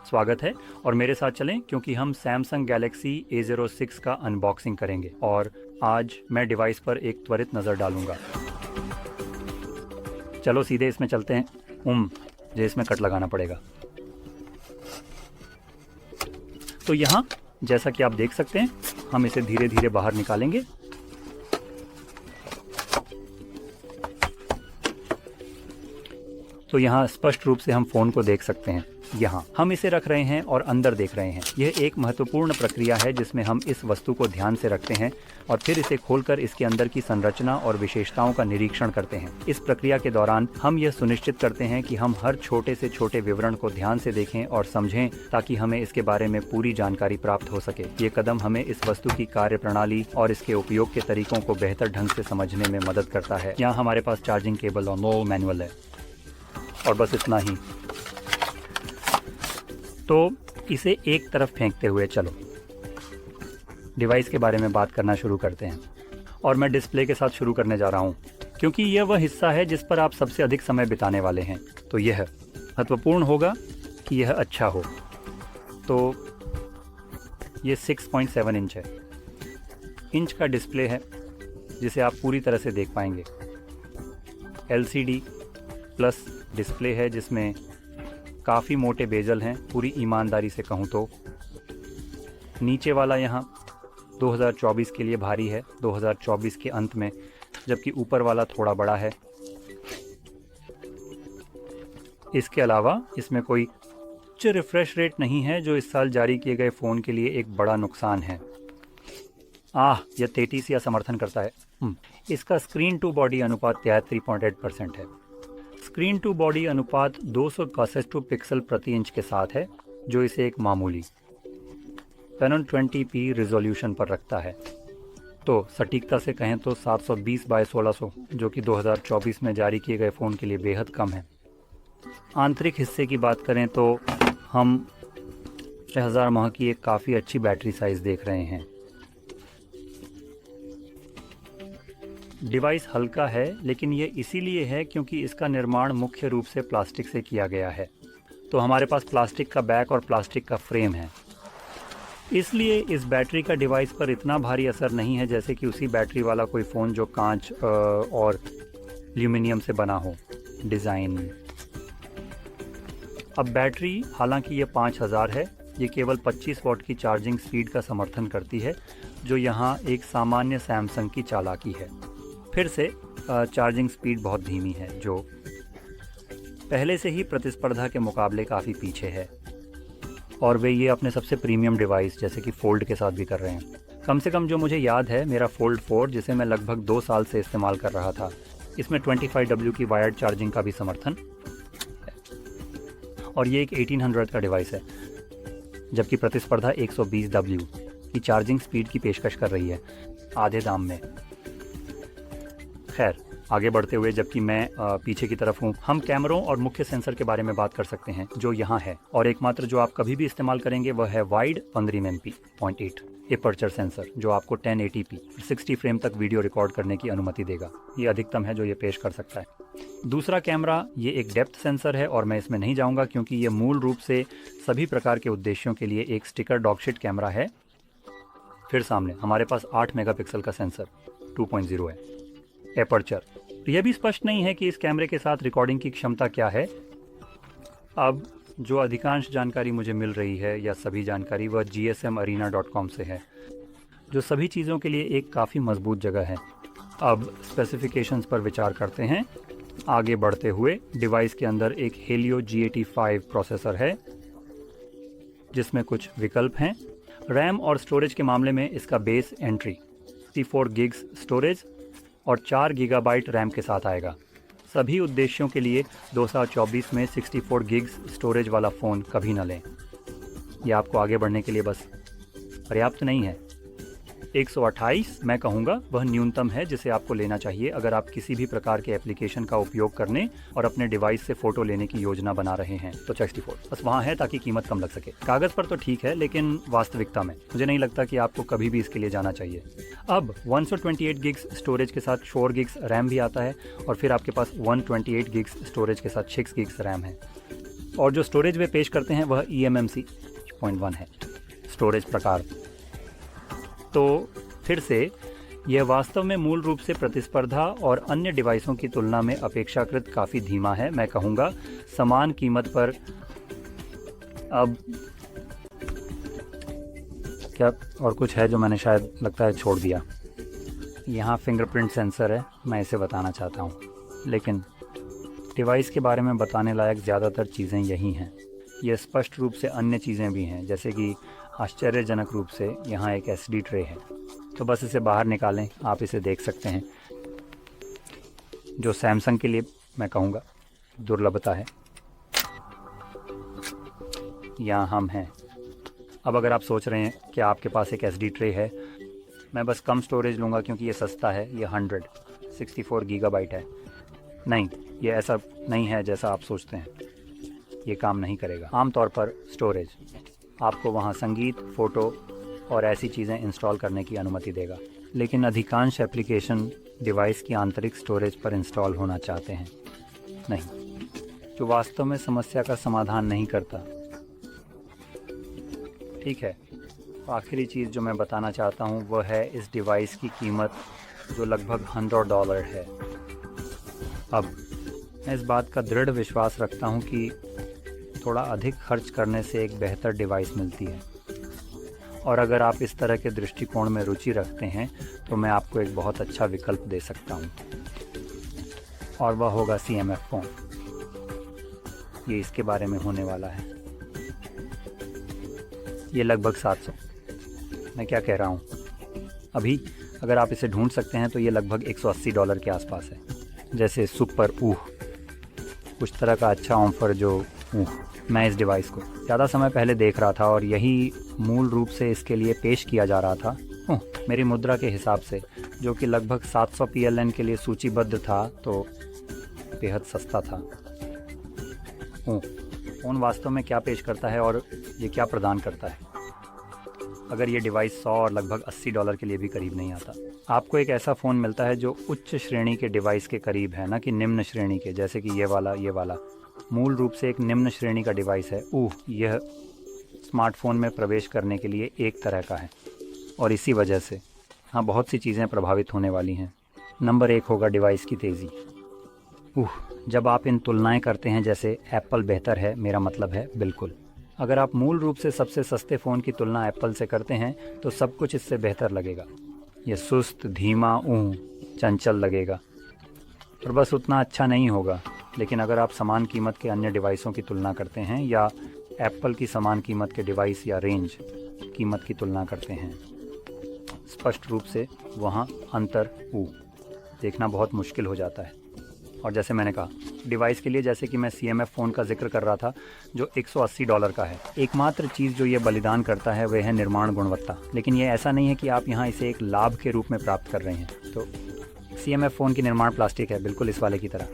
स्वागत है और मेरे साथ चलें क्योंकि हम सैमसंग गैलेक्सी A06 का अनबॉक्सिंग करेंगे और आज मैं डिवाइस पर एक त्वरित नज़र डालूंगा। चलो सीधे इसमें चलते हैं। मुझे इसमें कट लगाना पड़ेगा। तो यहाँ जैसा कि आप देख सकते हैं हम इसे धीरे धीरे बाहर निकालेंगे। तो यहाँ स्पष्ट रूप से हम फ़ोन को देख सकते हैं। यहाँ हम इसे रख रहे हैं और अंदर देख रहे हैं। यह एक महत्वपूर्ण प्रक्रिया है जिसमें हम इस वस्तु को ध्यान से रखते हैं और फिर इसे खोलकर इसके अंदर की संरचना और विशेषताओं का निरीक्षण करते हैं। इस प्रक्रिया के दौरान हम यह सुनिश्चित करते हैं कि हम हर छोटे से छोटे विवरण को ध्यान से देखें और समझें ताकि हमें इसके बारे में पूरी जानकारी प्राप्त हो सके। ये कदम हमें इस वस्तु की कार्यप्रणाली और इसके उपयोग के तरीकों को बेहतर ढंग से समझने में मदद करता है। यहाँ हमारे पास चार्जिंग केबल और नो मैनुअल है और बस इतना ही। तो इसे एक तरफ फेंकते हुए चलो डिवाइस के बारे में बात करना शुरू करते हैं और मैं डिस्प्ले के साथ शुरू करने जा रहा हूं क्योंकि यह वह हिस्सा है जिस पर आप सबसे अधिक समय बिताने वाले हैं। तो यह महत्वपूर्ण होगा कि यह अच्छा हो। तो यह 6.7 इंच है। इंच का डिस्प्ले है जिसे आप पूरी तरह से देख पाएंगे। LCD प्लस डिस्प्ले है जिसमें काफ़ी मोटे बेजल हैं। पूरी ईमानदारी से कहूँ तो नीचे वाला यहाँ 2024 के लिए भारी है, 2024 के अंत में, जबकि ऊपर वाला थोड़ा बड़ा है। इसके अलावा इसमें कोई उच्च रिफ्रेश रेट नहीं है जो इस साल जारी किए गए फ़ोन के लिए एक बड़ा नुकसान है। यह 33 या समर्थन करता है। इसका स्क्रीन टू बॉडी अनुपात 83.8% है। स्क्रीन टू बॉडी अनुपात 261 पिक्सल प्रति इंच के साथ है जो इसे एक मामूली 1080p रिजोल्यूशन पर रखता है। तो सटीकता से कहें तो 720 बाय 1600 जो कि 2024 में जारी किए गए फ़ोन के लिए बेहद कम है। आंतरिक हिस्से की बात करें तो हम 6000 mAh की एक काफ़ी अच्छी बैटरी साइज़ देख रहे हैं। डिवाइस हल्का है लेकिन ये इसीलिए है क्योंकि इसका निर्माण मुख्य रूप से प्लास्टिक से किया गया है। तो हमारे पास प्लास्टिक का बैक और प्लास्टिक का फ्रेम है, इसलिए इस बैटरी का डिवाइस पर इतना भारी असर नहीं है जैसे कि उसी बैटरी वाला कोई फ़ोन जो कांच और एल्यूमिनियम से बना हो डिज़ाइन। अब बैटरी हालांकि ये 5000 है, ये केवल 25 वाट की चार्जिंग स्पीड का समर्थन करती है जो यहाँ एक सामान्य सैमसंग की चालाकी है। फिर से चार्जिंग स्पीड बहुत धीमी है जो पहले से ही प्रतिस्पर्धा के मुकाबले काफ़ी पीछे है और वे ये अपने सबसे प्रीमियम डिवाइस जैसे कि फोल्ड के साथ भी कर रहे हैं। कम से कम जो मुझे याद है मेरा फोल्ड 4 जिसे मैं लगभग 2 साल से इस्तेमाल कर रहा था, इसमें 25W की वायर्ड चार्जिंग का भी समर्थन है और ये एक 1800 का डिवाइस है, जबकि प्रतिस्पर्धा 120W की चार्जिंग स्पीड की पेशकश कर रही है आधे दाम में। खैर आगे बढ़ते हुए, जबकि मैं पीछे की तरफ हूँ, हम कैमरों और मुख्य सेंसर के बारे में बात कर सकते हैं जो यहाँ है और एकमात्र जो आप कभी भी इस्तेमाल करेंगे वह है वाइड 15mm.8 एपर्चर सेंसर जो आपको 1080p 60 फ्रेम तक वीडियो रिकॉर्ड करने की अनुमति देगा। ये अधिकतम है जो ये पेश कर सकता है। दूसरा कैमरा ये एक डेप्थ सेंसर है और मैं इसमें नहीं जाऊँगा क्योंकि ये मूल रूप से सभी प्रकार के उद्देश्यों के लिए एक स्टिकर डॉगशिट कैमरा है। फिर सामने हमारे पास 8 मेगापिक्सल का सेंसर 2.0 है। एपर्चर, यह भी स्पष्ट नहीं है कि इस कैमरे के साथ रिकॉर्डिंग की क्षमता क्या है। अब जो अधिकांश जानकारी मुझे मिल रही है या सभी जानकारी वह gsmarena.com से है जो सभी चीज़ों के लिए एक काफ़ी मजबूत जगह है। अब स्पेसिफिकेशंस पर विचार करते हैं। आगे बढ़ते हुए डिवाइस के अंदर एक Helio G85 प्रोसेसर है जिसमें कुछ विकल्प हैं। रैम और स्टोरेज के मामले में इसका बेस एंट्री 64 गिग्स स्टोरेज और 4 गीगाबाइट रैम के साथ आएगा। सभी उद्देश्यों के लिए 2024 में 64 गिग्स स्टोरेज वाला फ़ोन कभी न लें। यह आपको आगे बढ़ने के लिए बस पर्याप्त नहीं है। 128 मैं कहूँगा वह न्यूनतम है जिसे आपको लेना चाहिए अगर आप किसी भी प्रकार के एप्लीकेशन का उपयोग करने और अपने डिवाइस से फ़ोटो लेने की योजना बना रहे हैं। तो 64 बस वहाँ है ताकि कीमत कम लग सके। कागज़ पर तो ठीक है लेकिन वास्तविकता में मुझे नहीं लगता कि आपको कभी भी इसके लिए जाना चाहिए। अब 128 गिग्स स्टोरेज के साथ 4 गिग्स रैम भी आता है और फिर आपके पास 128 गिग्स स्टोरेज के साथ 6 गिग्स रैम है और जो स्टोरेज वे पेश करते हैं वह eMMC 0.1 है स्टोरेज प्रकार। तो फिर से यह वास्तव में मूल रूप से प्रतिस्पर्धा और अन्य डिवाइसों की तुलना में अपेक्षाकृत काफ़ी धीमा है, मैं कहूँगा समान कीमत पर। अब क्या और कुछ है जो मैंने शायद लगता है छोड़ दिया। यहाँ फिंगरप्रिंट सेंसर है, मैं इसे बताना चाहता हूँ, लेकिन डिवाइस के बारे में बताने लायक ज़्यादातर चीज़ें यही हैं। ये स्पष्ट रूप से अन्य चीज़ें भी हैं, जैसे कि आश्चर्यजनक रूप से यहाँ एक SD ट्रे है। तो बस इसे बाहर निकालें, आप इसे देख सकते हैं, जो सैमसंग के लिए मैं कहूँगा दुर्लभता है। यहाँ हम हैं। अब अगर आप सोच रहे हैं कि आपके पास एक SD ट्रे है, मैं बस कम स्टोरेज लूँगा क्योंकि ये सस्ता है, ये 164 गीगाबाइट है। नहीं, ये ऐसा नहीं है जैसा आप सोचते हैं, ये काम नहीं करेगा। आमतौर पर स्टोरेज आपको वहाँ संगीत, फ़ोटो और ऐसी चीज़ें इंस्टॉल करने की अनुमति देगा, लेकिन अधिकांश एप्लीकेशन डिवाइस की आंतरिक स्टोरेज पर इंस्टॉल होना चाहते हैं, नहीं, जो वास्तव में समस्या का समाधान नहीं करता। ठीक है, आखिरी चीज़ जो मैं बताना चाहता हूँ वह है इस डिवाइस की कीमत, जो लगभग $100 है। अब मैं इस बात का दृढ़ विश्वास रखता हूँ कि थोड़ा अधिक खर्च करने से एक बेहतर डिवाइस मिलती है, और अगर आप इस तरह के दृष्टिकोण में रुचि रखते हैं तो मैं आपको एक बहुत अच्छा विकल्प दे सकता हूँ, और वह होगा CMF फ़ोन। ये इसके बारे में होने वाला है। ये लगभग 700, मैं क्या कह रहा हूँ, अभी अगर आप इसे ढूंढ सकते हैं तो ये लगभग $180 के आसपास है। जैसे सुपर कुछ तरह का अच्छा ऑफर जो मैं इस डिवाइस को ज़्यादा समय पहले देख रहा था, और यही मूल रूप से इसके लिए पेश किया जा रहा था मेरी मुद्रा के हिसाब से, जो कि लगभग 700 PLN के लिए सूचीबद्ध था, तो बेहद सस्ता था। फ़ोन वास्तव में क्या पेश करता है और ये क्या प्रदान करता है, अगर ये डिवाइस 100 और लगभग $80 के लिए भी करीब नहीं आता। आपको एक ऐसा फ़ोन मिलता है जो उच्च श्रेणी के डिवाइस के करीब है, ना कि निम्न श्रेणी के, जैसे कि ये वाला मूल रूप से एक निम्न श्रेणी का डिवाइस है। यह स्मार्टफ़ोन में प्रवेश करने के लिए एक तरह का है, और इसी वजह से हाँ, बहुत सी चीज़ें प्रभावित होने वाली हैं। नंबर 1 होगा डिवाइस की तेज़ी। जब आप इन तुलनाएं करते हैं जैसे एप्पल बेहतर है, मेरा मतलब है बिल्कुल। अगर आप मूल रूप से सबसे सस्ते फ़ोन की तुलना एप्पल से करते हैं तो सब कुछ इससे बेहतर लगेगा। यह सुस्त, धीमा, चंचल लगेगा, और बस उतना अच्छा नहीं होगा। लेकिन अगर आप समान कीमत के अन्य डिवाइसों की तुलना करते हैं, या एप्पल की समान कीमत के डिवाइस या रेंज कीमत की तुलना करते हैं, स्पष्ट रूप से वहाँ अंतर देखना बहुत मुश्किल हो जाता है। और जैसे मैंने कहा, डिवाइस के लिए, जैसे कि मैं CMF फ़ोन का जिक्र कर रहा था जो $180 का है, एकमात्र चीज़ जो ये बलिदान करता है वह है निर्माण गुणवत्ता। लेकिन ये ऐसा नहीं है कि आप यहाँ इसे एक लाभ के रूप में प्राप्त कर रहे हैं। तो CMF फ़ोन की निर्माण प्लास्टिक है, बिल्कुल इस वाले की तरह।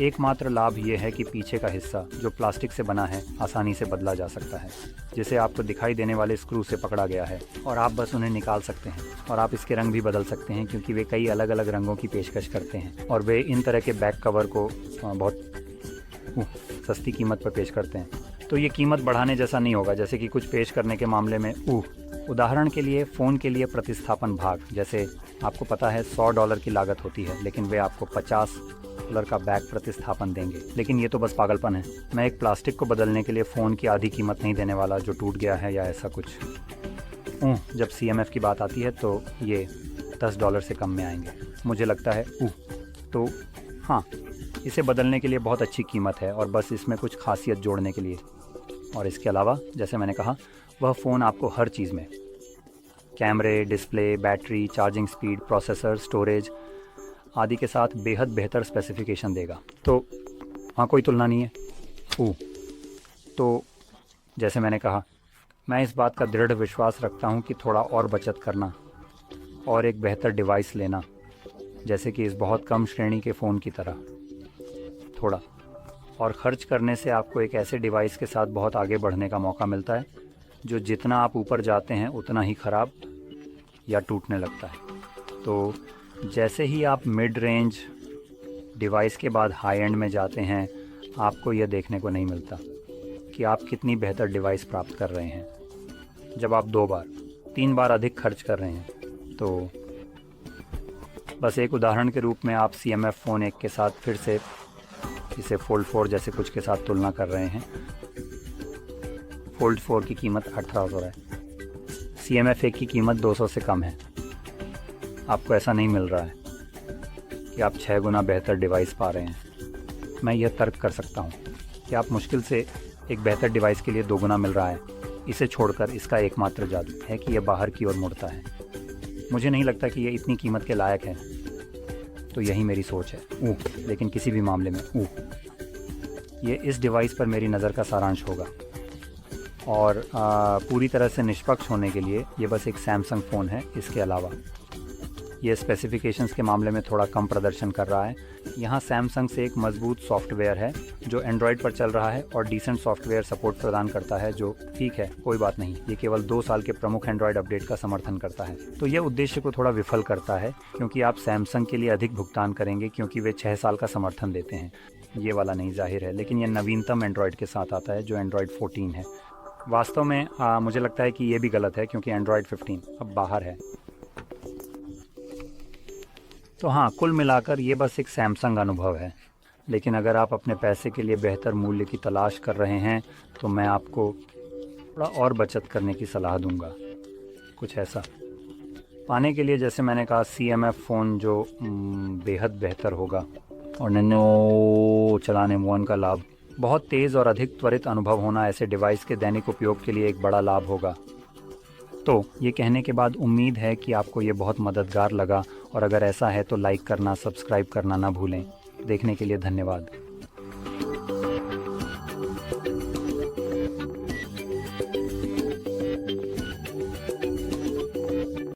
एकमात्र लाभ ये है कि पीछे का हिस्सा जो प्लास्टिक से बना है आसानी से बदला जा सकता है, जिसे आपको दिखाई देने वाले स्क्रू से पकड़ा गया है, और आप बस उन्हें निकाल सकते हैं। और आप इसके रंग भी बदल सकते हैं, क्योंकि वे कई अलग अलग रंगों की पेशकश करते हैं, और वे इन तरह के बैक कवर को बहुत सस्ती कीमत पर पेश करते हैं। तो ये कीमत बढ़ाने जैसा नहीं होगा, जैसे कि कुछ पेश करने के मामले में। उदाहरण के लिए, फ़ोन के लिए प्रतिस्थापन भाग, जैसे आपको पता है $100 की लागत होती है, लेकिन वे आपको $50 का बैक प्रतिस्थापन देंगे। लेकिन ये तो बस पागलपन है। मैं एक प्लास्टिक को बदलने के लिए फ़ोन की आधी कीमत नहीं देने वाला जो टूट गया है या ऐसा कुछ। जब CMF की बात आती है तो ये $10 से कम में आएंगे, मुझे लगता है। तो हाँ, इसे बदलने के लिए बहुत अच्छी कीमत है, और बस इसमें कुछ खासियत जोड़ने के लिए। और इसके अलावा, जैसे मैंने कहा, वह फ़ोन आपको हर चीज़ में, कैमरे, display, battery, charging speed, processor, storage आदि के साथ बेहद बेहतर स्पेसिफिकेशन देगा। तो वहाँ कोई तुलना नहीं है। तो जैसे मैंने कहा, मैं इस बात का दृढ़ विश्वास रखता हूँ कि थोड़ा और बचत करना और एक बेहतर डिवाइस लेना, जैसे कि इस बहुत कम श्रेणी के फ़ोन की तरह, थोड़ा और ख़र्च करने से आपको एक ऐसे डिवाइस के साथ बहुत आगे बढ़ने का मौका मिलता है जो जितना आप ऊपर जाते हैं उतना ही ख़राब या टूटने लगता है। तो जैसे ही आप मिड रेंज डिवाइस के बाद हाई एंड में जाते हैं, आपको यह देखने को नहीं मिलता। कि आप कितनी बेहतर डिवाइस प्राप्त कर रहे हैं। जब आप 2 बार 3 बार अधिक खर्च कर रहे हैं तो बस एक उदाहरण के रूप में आप CMF फ़ोन 1 के साथ फिर से इसे Fold 4 जैसे कुछ के साथ तुलना कर रहे हैं। Fold 4 की कीमत 1800 है, CMF 1 की कीमत 200 से कम है। आपको ऐसा नहीं मिल रहा है कि आप 6 गुना बेहतर डिवाइस पा रहे हैं। मैं यह तर्क कर सकता हूँ कि आप मुश्किल से एक बेहतर डिवाइस के लिए 2 गुना मिल रहा है। इसे छोड़कर इसका एकमात्र जादू है कि यह बाहर की ओर मुड़ता है। मुझे नहीं लगता कि यह इतनी कीमत के लायक है, तो यही मेरी सोच है। लेकिन किसी भी मामले में ये इस डिवाइस पर मेरी नज़र का सारांश होगा। और पूरी तरह से निष्पक्ष होने के लिए ये बस एक सैमसंग फ़ोन है। इसके अलावा ये स्पेसिफिकेशंस के मामले में थोड़ा कम प्रदर्शन कर रहा है। यहाँ सैमसंग से एक मजबूत सॉफ्टवेयर है जो एंड्रॉयड पर चल रहा है और डिसेंट सॉफ्टवेयर सपोर्ट प्रदान करता है, जो ठीक है, कोई बात नहीं। ये केवल 2 साल के प्रमुख एंड्रॉयड अपडेट का समर्थन करता है। तो यह उद्देश्य को थोड़ा विफल करता है क्योंकि आप सैमसंग के लिए अधिक भुगतान करेंगे क्योंकि वे 6 साल का समर्थन देते हैं। ये वाला नहीं, जाहिर है, लेकिन यह नवीनतम एंड्रॉयड के साथ आता है जो एंड्रॉयड 14 है। वास्तव में मुझे लगता है कि ये भी गलत है क्योंकि एंड्रॉयड 15 अब बाहर है। तो हाँ, कुल मिलाकर ये बस एक सैमसंग अनुभव है। लेकिन अगर आप अपने पैसे के लिए बेहतर मूल्य की तलाश कर रहे हैं तो मैं आपको थोड़ा और बचत करने की सलाह दूंगा। कुछ ऐसा पाने के लिए, जैसे मैंने कहा, CMF फ़ोन जो बेहद बेहतर होगा, और नैनो चलाने मोन का लाभ, बहुत तेज़ और अधिक त्वरित अनुभव होना ऐसे डिवाइस के दैनिक उपयोग के लिए एक बड़ा लाभ होगा। तो ये कहने के बाद उम्मीद है कि आपको ये बहुत मददगार लगा, और अगर ऐसा है तो लाइक करना, सब्सक्राइब करना ना भूलें। देखने के लिए धन्यवाद।